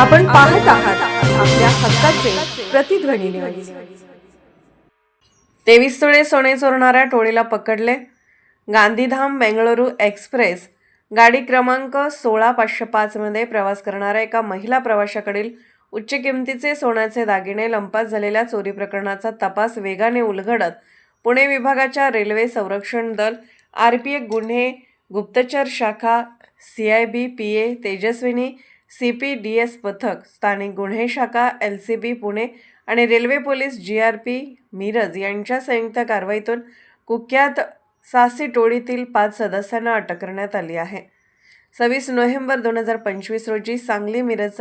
आपण पाहत आहात आपल्या हक्काचे प्रतिध्वनी न्यूज। 23 तोळे सोने चोरणाऱ्या टोळीला पकडले। गांधीधाम बेंगळुरू एक्सप्रेस गाडी क्रमांक 16505 मध्ये प्रवास करणाऱ्या एका महिला प्रवाशाकडील उच्च किमतीचे सोन्याचे दागिने लंपास झालेल्या चोरी प्रकरणाचा तपास वेगाने उलगडत पुणे विभागाच्या रेल्वे संरक्षण दल, आरपीएफ गुन्हे गुप्तचर शाखा, सीआयबी पीए तेजस्विनी, सीपीडीएस पथक, स्थानिक गुन्हे शाखा एलसीबी पुणे आणि रेल्वे पोलीस जीआरपी मिरज यांच्या संयुक्त कारवाईतून कुख्यात सासी टोळीतील 5 सदस्यांना अटक करण्यात आली आहे। 26 नोव्हेंबर 2025 रोजी सांगली मिरज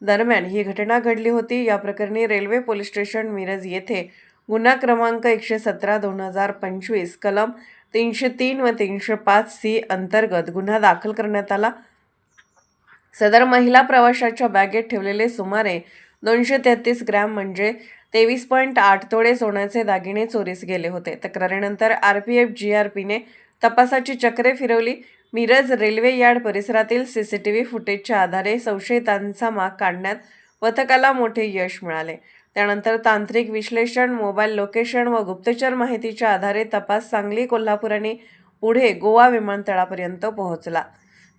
दरम्यान ही घटना घडली होती। या प्रकरणी रेल्वे पोलीस स्टेशन मिरज येथे गुन्हा क्रमांक 117/2025 कलम 303 व 305 सी अंतर्गत गुन्हा दाखल करण्यात आला। सदर महिला प्रवाशाच्या बॅगेत ठेवलेले सुमारे 233 ग्रॅम म्हणजे 23.8 तोळे सोन्याचे दागिने चोरीस गेले होते। तक्रारीनंतर आरपीएफ जीआरपीने तपासाची चक्रे फिरवली। मिरज रेल्वे यार्ड परिसरातील सीसीटीव्ही फुटेजच्या आधारे संशयितांचा माग काढण्यात पथकाला मोठे यश मिळाले। त्यानंतर तांत्रिक विश्लेषण, मोबाईल लोकेशन व गुप्तचर माहितीच्या आधारे तपास सांगली, कोल्हापूर आणि पुढे गोवा विमानतळापर्यंत पोहोचला।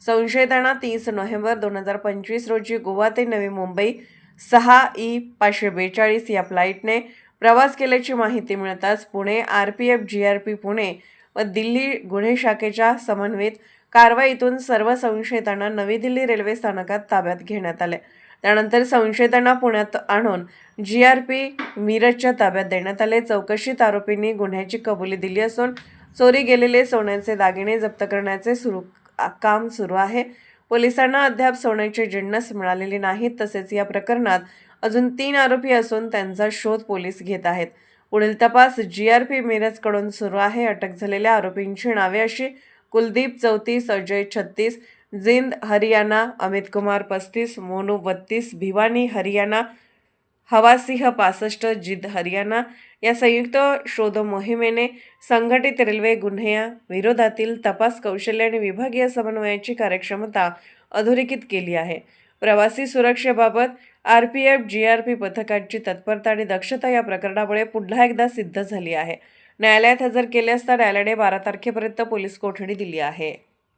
संशयितांना 30 नोव्हेंबर 2025 रोजी गोवा ते नवी मुंबई 6E542 या फ्लाईटने प्रवास केल्याची माहिती मिळताच पुणे आरपीएफ जीआरपी पुणे व दिल्ली गुन्हे शाखेच्या समन्वित कारवाईतून सर्व संशयितांना नवी दिल्ली रेल्वे स्थानकात ताब्यात घेण्यात आले। त्यानंतर संशयितांना पुण्यात आणून जीआरपी मिरजच्या ताब्यात देण्यात आले। चौकशीत आरोपींनी गुन्ह्याची कबुली दिली असून चोरी गेलेले सोन्याचे दागिने जप्त करण्याचे काम सुरू आहे। पोलिसांना अद्याप सोन्याचे जिन्नस मिळालेले नाहीत। तसेच या प्रकरणात अजून 3 आरोपी असून त्यांचा शोध पोलीस घेत आहेत। पुढील तपास जीआरपी मिरजकडून सुरू आहे। अटक झालेल्या आरोपींची नावे अशी: कुलदीप 34, अजय 36, जिंद हरियाणा, अमित कुमार 35, मोनू 32, भिवानी हरियाणा, हवासिंह 65, जिद हरियाणा। या संयुक्त शोध मोहिमेने संघटित रेल्वे गुन्ह्या विरोधातील तपास कौशल्य आणि विभागीय समन्वयाची कार्यक्षमता अधोरेखित केली आहे। प्रवासी सुरक्षेबाबत आरपीएफ जीआरपी पथकाची तत्परता आणि दक्षता या प्रकरणामुळे पुन्हा एकदा सिद्ध झाली आहे। न्यायालयात हजर केले असता न्यायालयाने 12 तारखेपर्यंत पोलीस कोठडी दिली आहे।